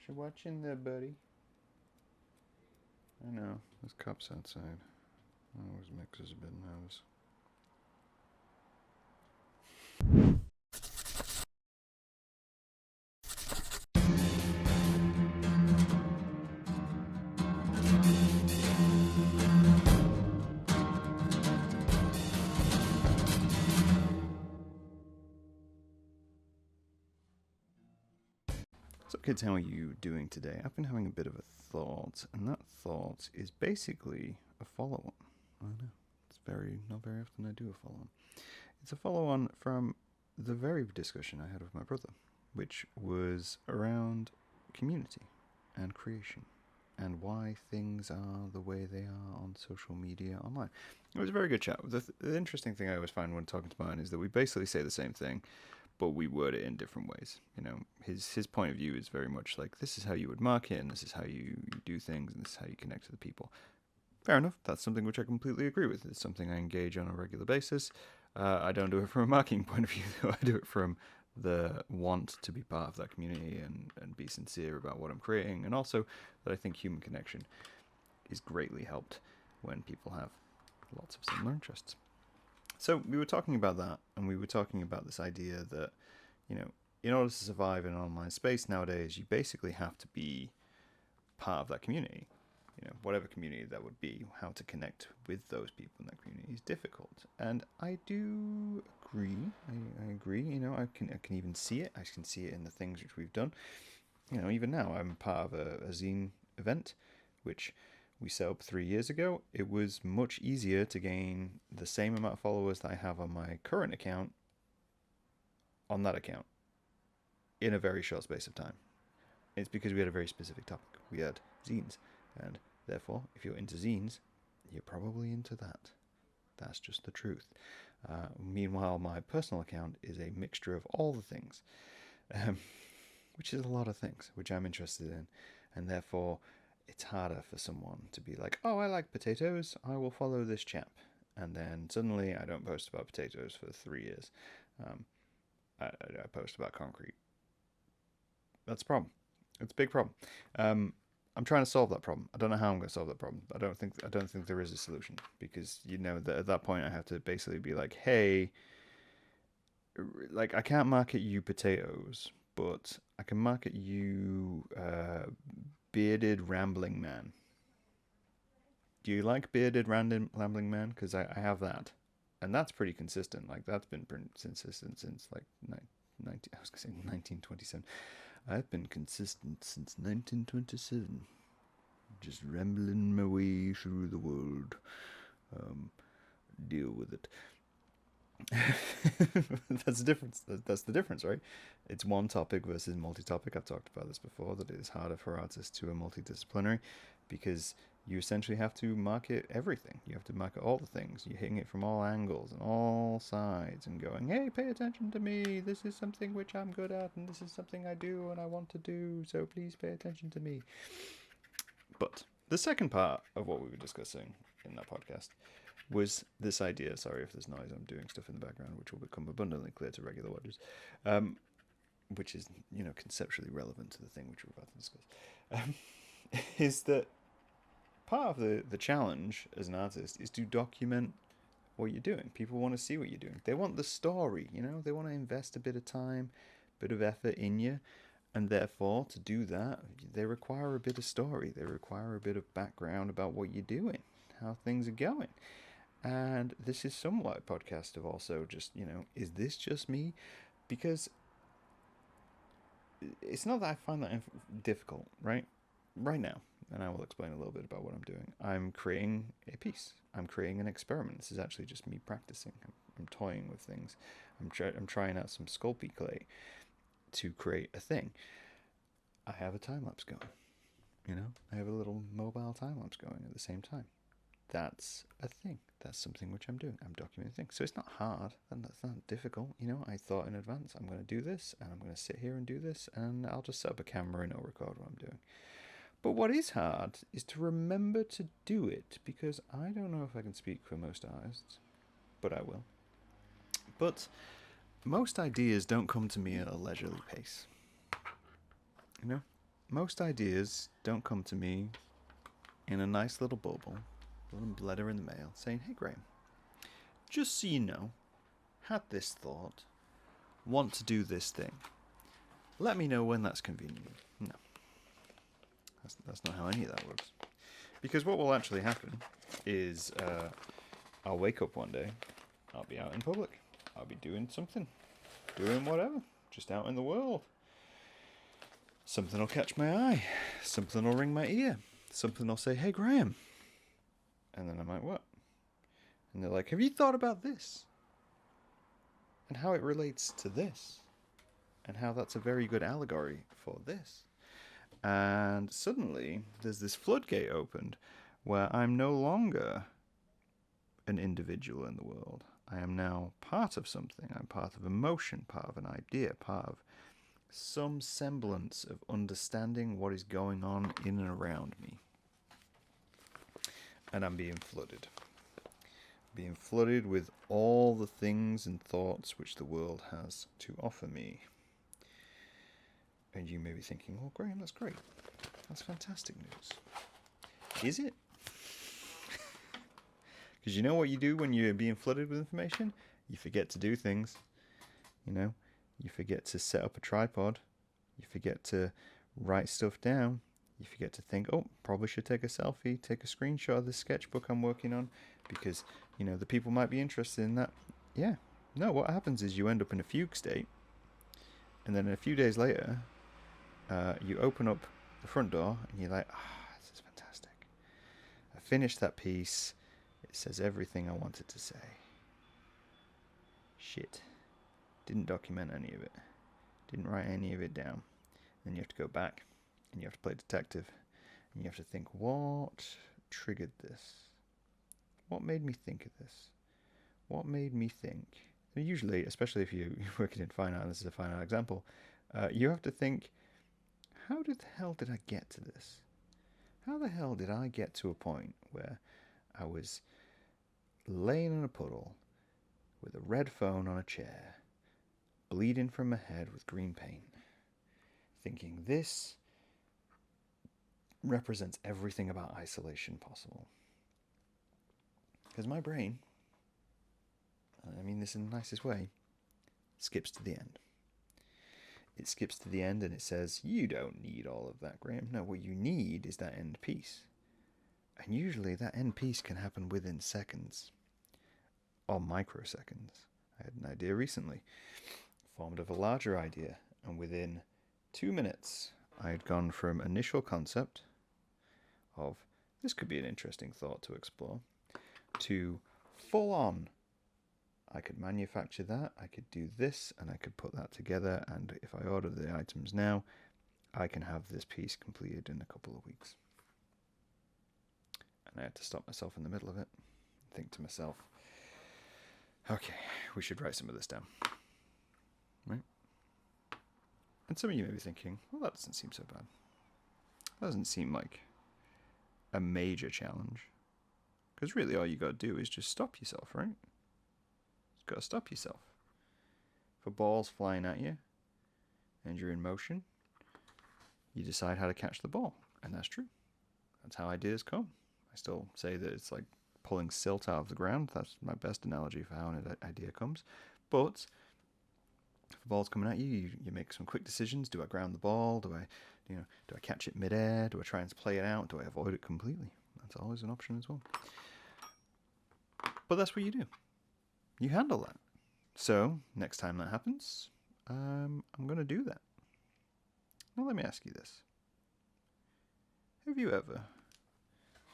you watching there, buddy? I know, there's cops outside. That always makes us a bit nervous. So kids, how are you doing today? I've been having a bit of a thought, and that thought is basically a follow-on. I know, it's not very often I do a follow-on. It's a follow-on from the very discussion I had with my brother, which was around community and creation and why things are the way they are on social media online. It was a very good chat. The interesting thing I always find when talking to mine is that we basically say the same thing, but we word it in different ways. You know, his point of view is very much like, this is how you would market, and this is how you do things, and this is how you connect to the people. Fair enough. That's something which I completely agree with. It's something I engage on a regular basis. I don't do it from a marketing point of view, though. I do it from the want to be part of that community and be sincere about what I'm creating, and also that I think human connection is greatly helped when people have lots of similar interests. So we were talking about that, and we were talking about this idea that, you know, in order to survive in an online space nowadays, you basically have to be part of that community. You know, whatever community that would be, how to connect with those people in that community is difficult. And I do agree. I agree. You know, I can even see it. I can see it in the things which we've done. You know, even now, I'm part of a zine event, which we set up 3 years ago. It was much easier to gain the same amount of followers that I have on my current account on that account in a very short space of time. It's because we had a very specific topic. We had zines, and therefore, if you're into zines, you're probably into that. That's just the truth. Meanwhile, my personal account is a mixture of all the things, um, which is a lot of things, which I'm interested in, and therefore, it's harder for someone to be like, oh, I like potatoes, I will follow this chap. And then suddenly I don't post about potatoes for 3 years. Um, I post about concrete. That's a problem. It's a big problem. I'm trying to solve that problem. I don't know how I'm going to solve that problem. I don't think there is a solution, because you know that at that point I have to basically be like, hey, like I can't market you potatoes, but I can market you bearded rambling man. Do you like bearded rambling man? Because I have that, and that's pretty consistent. Like that's been pretty consistent since like 19, I was gonna say 1927. I've been consistent since 1927, just rambling my way through the world. Um, Deal with it. That's the difference. That's the difference, right? It's one topic versus multi-topic. I've talked about this before, that it is harder for artists to be multidisciplinary because you essentially have to market everything. You have to market all the things. You're hitting it from all angles and all sides and going, hey, pay attention to me. This is something which I'm good at, and this is something I do and I want to do, so please pay attention to me. But the second part of what we were discussing in that podcast was this idea. Sorry if there's noise, I'm doing stuff in the background which will become abundantly clear to regular watchers, um, which is, you know, conceptually relevant to the thing which we're about to discuss. Is that part of the challenge as an artist is to document what you're doing. People want to see what you're doing. They want the story, you know, they want to invest a bit of time, a bit of effort in you. And therefore, to do that, they require a bit of story. They require a bit of background about what you're doing, how things are going. And this is somewhat a podcast of also just, you know, is this just me? Because it's not that I find that difficult, right? Right now, and I will explain a little bit about what I'm doing. I'm creating a piece. I'm creating an experiment. This is actually just me practicing. I'm toying with things. I'm trying out some Sculpey clay to create a thing. I have a time lapse going. You know, I have a little mobile time lapse going at the same time. That's a thing. That's something which I'm doing. I'm documenting things. So it's not hard and that's not difficult. You know, I thought in advance, I'm going to do this and I'm going to sit here and do this, and I'll just set up a camera and I'll record what I'm doing. But what is hard is to remember to do it, because I don't know if I can speak for most artists, but I will. But most ideas don't come to me at a leisurely pace. You know, most ideas don't come to me in a nice little bubble, a little letter in the mail saying, "Hey Graham, just so you know, had this thought, want to do this thing. Let me know when that's convenient." No, that's not how any of that works. Because what will actually happen is I'll wake up one day, I'll be out in public, I'll be doing something, doing whatever, just out in the world. Something will catch my eye, something will ring my ear, something will say, "Hey Graham," and then I'm like, "What?" And they're like, "Have you thought about this? And how it relates to this? And how that's a very good allegory for this?" And suddenly there's this floodgate opened where I'm no longer an individual in the world. I am now part of something. I'm part of emotion, part of an idea, part of some semblance of understanding what is going on in and around me. And I'm being flooded. Being flooded with all the things and thoughts which the world has to offer me. And you may be thinking, "Well, Graham, that's great. That's fantastic news." Is it? Because you know what you do when you're being flooded with information? You forget to do things. You know, you forget to set up a tripod. You forget to write stuff down. You forget to think, "Oh, probably should take a selfie, take a screenshot of this sketchbook I'm working on, because, you know, the people might be interested in that." Yeah. No, what happens is you end up in a fugue state. And then a few days later, you open up the front door and you're like, "This is fantastic. I finished that piece. It says everything I wanted to say. Shit. Didn't document any of it. Didn't write any of it down." Then you have to go back and you have to play detective and you have to think, what triggered this? What made me think of this? What made me think? And usually, especially if you're working in fine art, this is a fine art example, you have to think, how the hell did I get to this? How the hell did I get to a point where I was laying in a puddle with a red phone on a chair, bleeding from my head with green paint, thinking this represents everything about isolation possible? Because my brain, I mean this in the nicest way, skips to the end. It skips to the end and it says, "You don't need all of that, Graham. No, what you need is that end piece." And usually that end piece can happen within seconds or microseconds. I had an idea recently, formed of a larger idea, and within 2 minutes I had gone from initial concept of this could be an interesting thought to explore to full on, I could manufacture that, I could do this, and I could put that together, and if I order the items now, I can have this piece completed in a couple of weeks. And I had to stop myself in the middle of it and think to myself, okay, we should write some of this down. Right? And some of you may be thinking, well, that doesn't seem so bad. That doesn't seem like a major challenge. Because really all you got to do is just stop yourself, right? You've got to stop yourself. If a ball's flying at you and you're in motion, you decide how to catch the ball. And that's true. That's how ideas come. I still say that it's like pulling silt out of the ground. That's my best analogy for how an idea comes. But if a ball's coming at you, you make some quick decisions. Do I ground the ball? Do I catch it midair? Do I try and play it out? Do I avoid it completely? That's always an option as well. But that's what you do. You handle that. So next time that happens, I'm going to do that. Now let me ask you this. Have you ever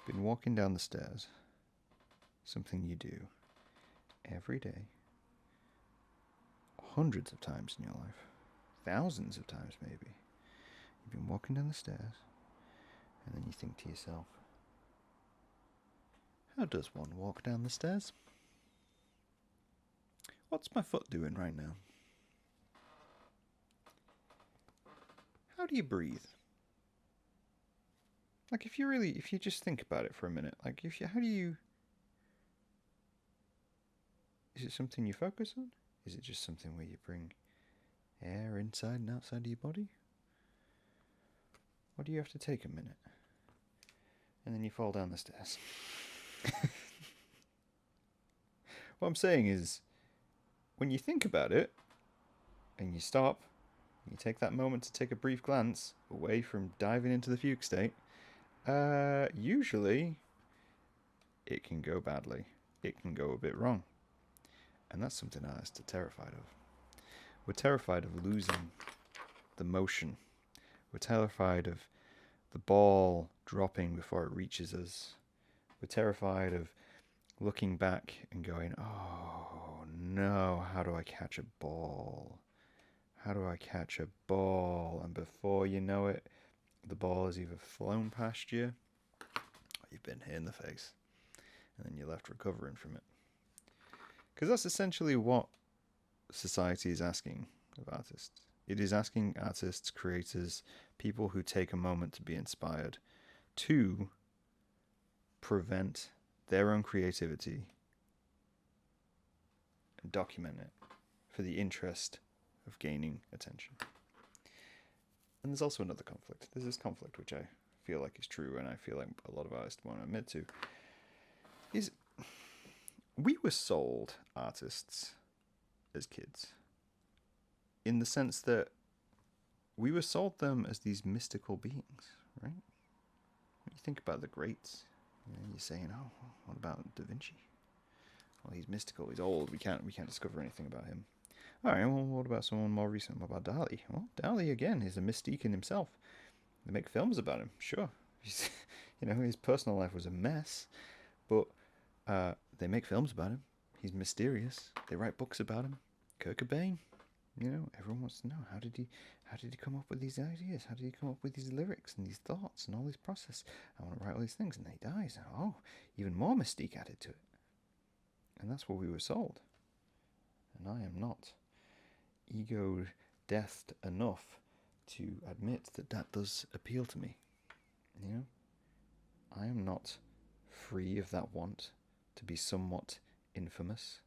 been walking down the stairs, something you do every day, hundreds of times in your life, thousands of times maybe? You've been walking down the stairs, and then you think to yourself, how does one walk down the stairs? What's my foot doing right now? How do you breathe? Like if you just think about it for a minute, like is it something you focus on? Is it just something where you bring air inside and outside of your body? Or do you have to take a minute? And then you fall down the stairs. What I'm saying is, when you think about it, and you stop, and you take that moment to take a brief glance away from diving into the fugue state, usually it can go badly. It can go a bit wrong. And that's something artists are terrified of. We're terrified of losing the motion. We're terrified of the ball dropping before it reaches us. We're terrified of looking back and going, oh no, how do I catch a ball? How do I catch a ball? And before you know it, the ball has either flown past you or you've been hit in the face. And then you're left recovering from it. Because that's essentially what society is asking of artists. It is asking artists, creators, people who take a moment to be inspired to prevent their own creativity and document it for the interest of gaining attention. And there's also another conflict. There's this conflict which I feel like is true, and I feel like a lot of artists won't admit to, is we were sold artists as kids in the sense that we were sold them as these mystical beings, right? When you think about the greats, you're saying, oh, what about Da Vinci? Well, he's mystical, he's old, we can't discover anything about him. All right, well, what about someone more recent? What about Dali? Well, Dali, again, is a mystique in himself. They make films about him, sure. His personal life was a mess, but they make films about him. He's mysterious. They write books about him. Kurt Cobain, everyone wants to know, how did he come up with these ideas? How did he come up with these lyrics and these thoughts and all this process? I want to write all these things, and then he dies. Oh, even more mystique added to it. And that's what we were sold. And I am not ego-deathed enough to admit that that does appeal to me. I am not free of that want to be somewhat infamous.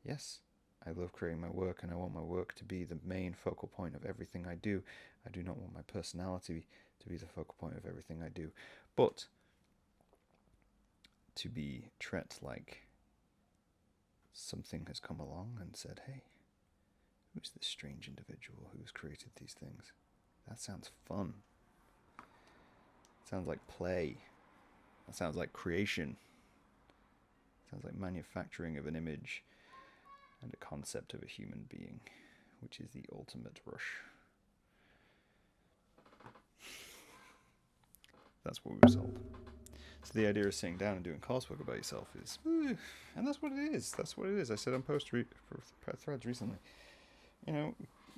Yes, I love creating my work, and I want my work to be the main focal point of everything I do. I do not want my personality to be the focal point of everything I do. But to be treated like something has come along and said, hey, who's this strange individual who has created these things? That sounds fun. It sounds like play. That sounds like creation. It sounds like manufacturing of an image and a concept of a human being, which is the ultimate rush. That's what we were sold. So the idea of sitting down and doing coursework about yourself is, and that's what it is. That's what it is. I said on post for threads recently.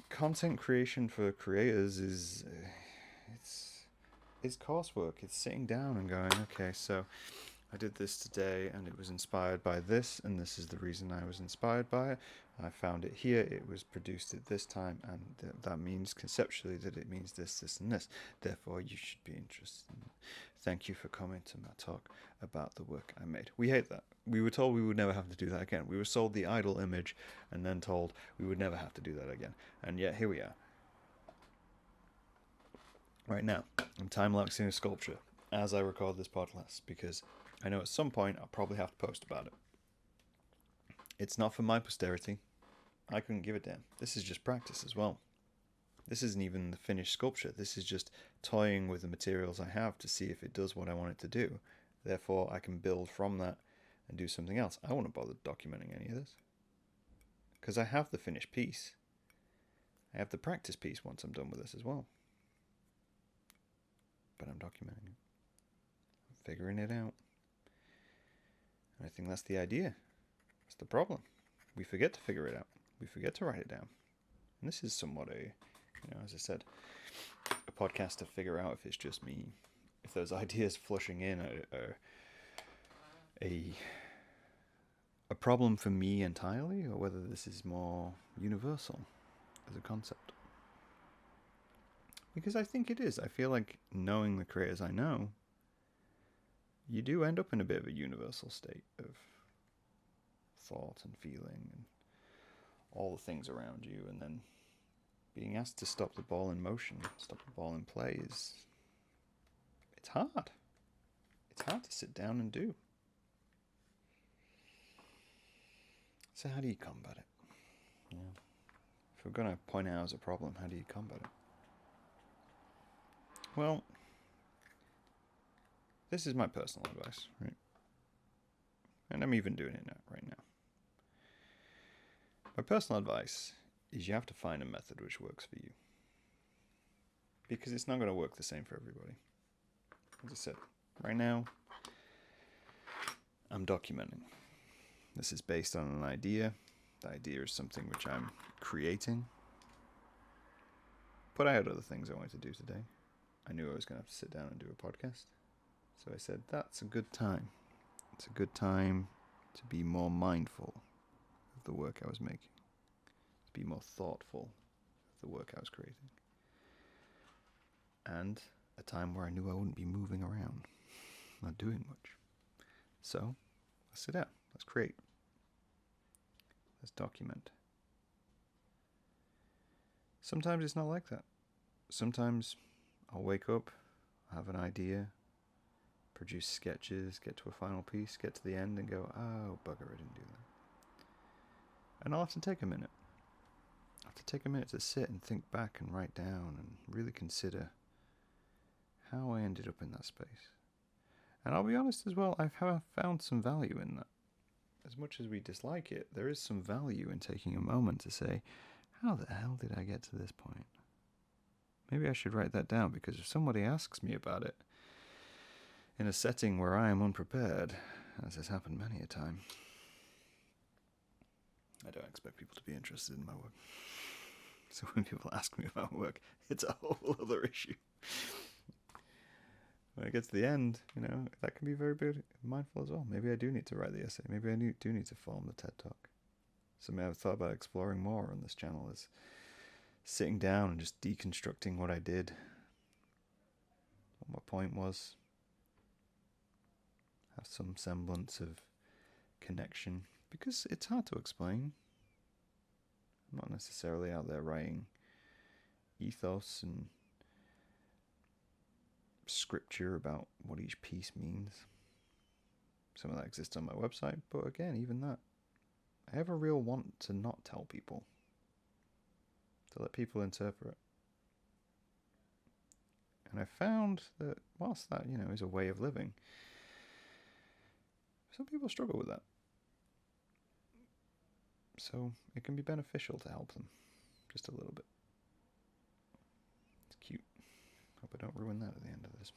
Content creation for creators is it's coursework. It's sitting down and going, okay, so I did this today and it was inspired by this, and this is the reason I was inspired by it. I found it here, it was produced at this time, and that means conceptually that it means this, this, and this. Therefore, you should be interested in it. Thank you for coming to my talk about the work I made. We hate that. We were told we would never have to do that again. We were sold the idol image and then told we would never have to do that again. And yet, here we are. Right now, I'm time-lapsing a sculpture as I record this podcast because I know at some point I'll probably have to post about it. It's not for my posterity. I couldn't give a damn. This is just practice as well. This isn't even the finished sculpture. This is just toying with the materials I have to see if it does what I want it to do. Therefore, I can build from that and do something else. I won't bother documenting any of this because I have the finished piece. I have the practice piece once I'm done with this as well. But I'm documenting it. I'm figuring it out. And I think that's the idea. That's the problem. We forget to figure it out. We forget to write it down. And this is somewhat as I said, a podcast to figure out if it's just me, if those ideas flushing in are a problem for me entirely, or whether this is more universal as a concept. Because I think it is. I feel like knowing the creators I know, you do end up in a bit of a universal state of thought and feeling and all the things around you, and then being asked to stop the ball in motion, stop the ball in play is It's hard. It's hard to sit down and do. So how do you combat it? Yeah. If we're going to point out as a problem, how do you combat it? Well, this is my personal advice, right? And I'm even doing it right now. My personal advice is you have to find a method which works for you. Because it's not going to work the same for everybody. As I said, right now, I'm documenting. This is based on an idea. The idea is something which I'm creating. But I had other things I wanted to do today. I knew I was going to have to sit down and do a podcast. So I said, that's a good time. It's a good time to be more mindful of the work I was making. To be more thoughtful of the work I was creating. And a time where I knew I wouldn't be moving around, not doing much. So, let's sit down. Let's create. Let's document. Sometimes it's not like that. Sometimes I'll wake up, have an idea, produce sketches, get to a final piece, get to the end and go, oh, bugger, I didn't do that. And I'll have to take a minute. I'll have to take a minute to sit and think back and write down and really consider how I ended up in that space. And I'll be honest as well, I've found some value in that. As much as we dislike it, there is some value in taking a moment to say, how the hell did I get to this point? Maybe I should write that down, because if somebody asks me about it in a setting where I am unprepared, as has happened many a time, I don't expect people to be interested in my work. So when people ask me about work, it's a whole other issue. When it gets to the end, that can be very mindful as well. Maybe I do need to write the essay. Maybe I do need to film the TED Talk. Something I've thought about exploring more on this channel is sitting down and just deconstructing what I did, what my point was, have some semblance of connection, because it's hard to explain. I'm not necessarily out there writing ethos and scripture about what each piece means. Some of that exists on my website, but again, even that, I have a real want to not tell people, to let people interpret. And I found that whilst that, is a way of living, some people struggle with that. So it can be beneficial to help them just a little bit. It's cute. Hope I don't ruin that at the end of this.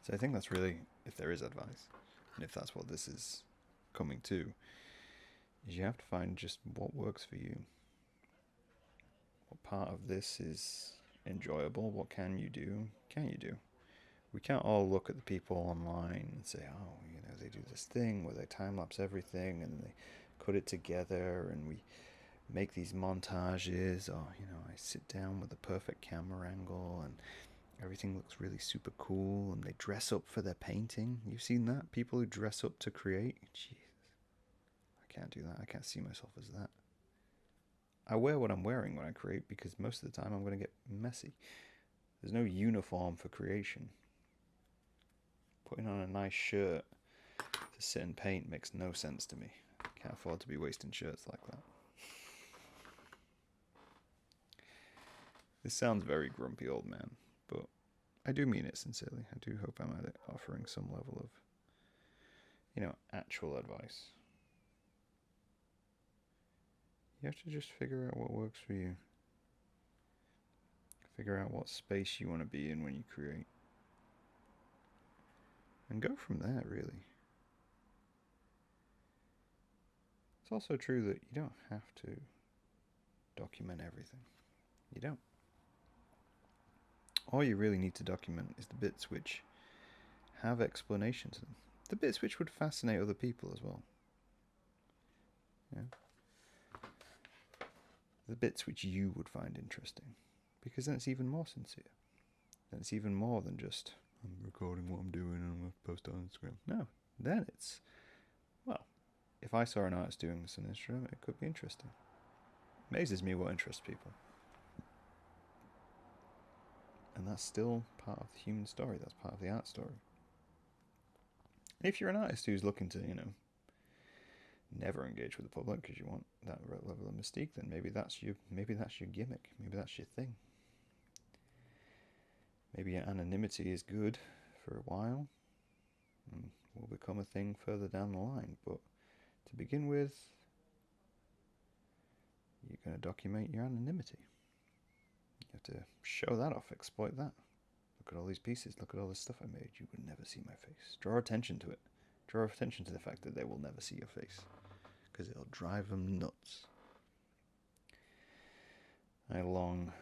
So I think that's really, if there is advice, and if that's what this is coming to, is you have to find just what works for you. What part of this is enjoyable? What can you do? We can't all look at the people online and say, oh, they do this thing where they time-lapse everything and they cut it together and we make these montages, or, I sit down with the perfect camera angle and everything looks really super cool and they dress up for their painting. You've seen that? People who dress up to create? Jesus. I can't do that. I can't see myself as that. I wear what I'm wearing when I create because most of the time I'm going to get messy. There's no uniform for creation. Putting on a nice shirt to sit and paint makes no sense to me. I can't afford to be wasting shirts like that. This sounds very grumpy old man, but I do mean it sincerely. I do hope I'm offering some level of, actual advice. You have to just figure out what works for you. Figure out what space you want to be in when you create. And go from there, really. It's also true that you don't have to document everything. You don't. All you really need to document is the bits which have explanations in them. The bits which would fascinate other people as well. Yeah. The bits which you would find interesting. Because then it's even more sincere. Then it's even more than just, I'm recording what I'm doing and I'm going to post it on Instagram. No. Then it's, well, if I saw an artist doing this on Instagram, it could be interesting. Amazes me what interests people. And that's still part of the human story. That's part of the art story. And if you're an artist who's looking to, never engage with the public because you want that level of mystique, then maybe that's your gimmick. Maybe that's your thing. Maybe your anonymity is good for a while and will become a thing further down the line. But to begin with, you're going to document your anonymity. You have to show that off, exploit that. Look at all these pieces, look at all this stuff I made. You would never see my face. Draw attention to it. Draw attention to the fact that they will never see your face, because it'll drive them nuts. I long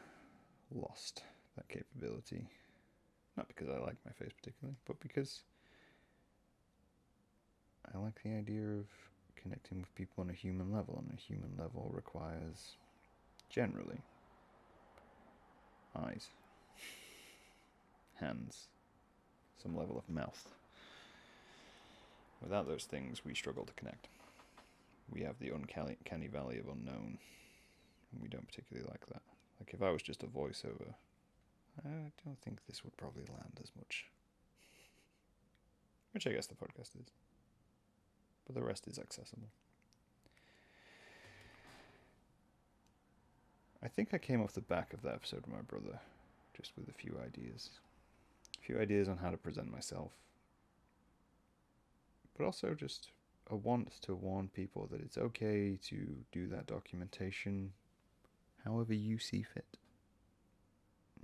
lost that capability. Not because I like my face particularly, but because I like the idea of connecting with people on a human level, and a human level requires, generally, eyes, hands, some level of mouth. Without those things, we struggle to connect. We have the uncanny valley of unknown, and we don't particularly like that. Like, if I was just a voiceover, I don't think this would probably land as much. Which I guess the podcast is. But the rest is accessible. I think I came off the back of that episode with my brother, just with a few ideas. A few ideas on how to present myself. But also just a want to warn people that it's okay to do that documentation however you see fit,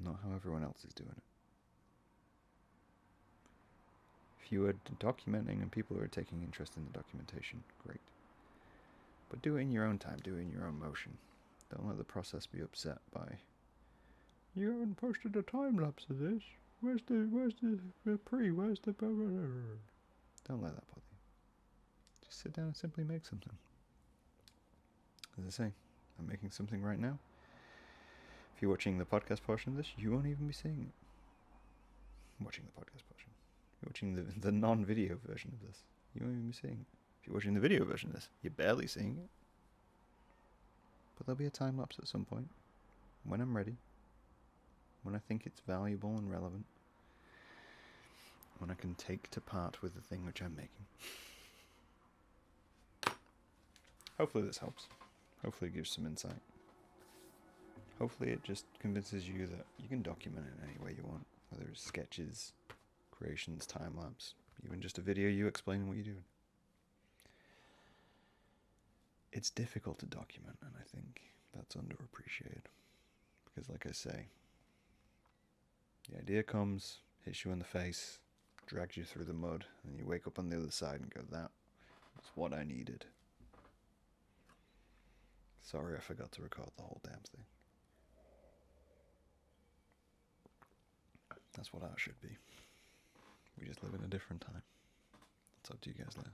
not how everyone else is doing it. If you are documenting and people are taking interest in the documentation, great. But do it in your own time, do it in your own motion. Don't let the process be upset by, you haven't posted a time lapse of this. Where's the pre? Where's the... Don't let that bother you. Just sit down and simply make something. As I say, I'm making something right now. If you're watching the podcast portion of this, you won't even be seeing it. I'm watching the podcast portion. If you're watching the non-video version of this, you won't even be seeing it. If you're watching the video version of this, you're barely seeing it. But there'll be a time lapse at some point, when I'm ready, when I think it's valuable and relevant, when I can take to part with the thing which I'm making. Hopefully this helps. Hopefully it gives some insight. Hopefully it just convinces you that you can document it any way you want, whether it's sketches, creations, time-lapse, even just a video you explaining what you're doing. It's difficult to document, and I think that's underappreciated. Because like I say, the idea comes, hits you in the face, drags you through the mud, and you wake up on the other side and go, that's what I needed. Sorry I forgot to record the whole damn thing. That's what art should be. We just live in a different time. I'll talk to you guys later.